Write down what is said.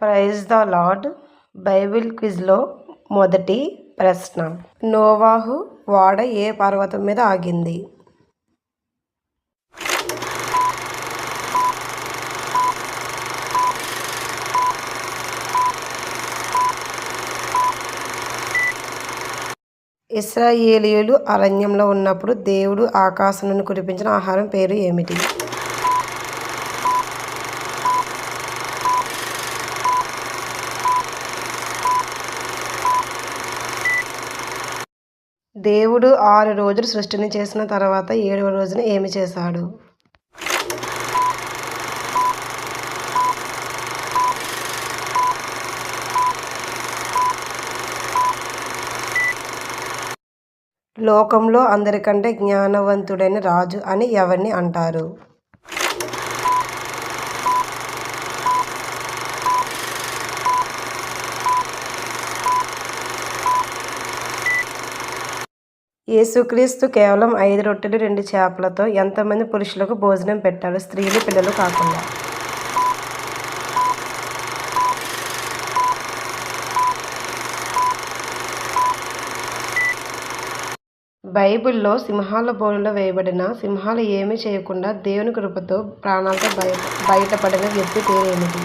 Praise the Lord. Bible క్విజ్లో మొదటి ప్రశ్న. నోవాహు ఓడ ఏ పర్వతం మీద ఆగింది? ఇశ్రాయేలీయులు అరణ్యంలో ఉన్నప్పుడు దేవుడు ఆకాశం నుండి కురిపించిన ఆహారం పేరు ఏమిటి? దేవుడు 6 రోజులు సృష్టిని చేసిన తర్వాత 7వ రోజున ఏమి చేశాడు? లోకంలో అందరికంటే జ్ఞానవంతుడైన రాజు అని ఎవరిని అంటారు? యేసుక్రీస్తు కేవలం 5 రొట్టెలు 2 చేపలతో ఎంతమంది పురుషులకు భోజనం పెట్టాడు, స్త్రీలు పిల్లలు కాకుండా? బైబిల్లో సింహాల బోనులో వేయబడిన సింహాలు ఏమీ చేయకుండా దేవుని కృపతో ప్రాణాలతో బయటపడిన వ్యక్తి పేరు ఏమిటి?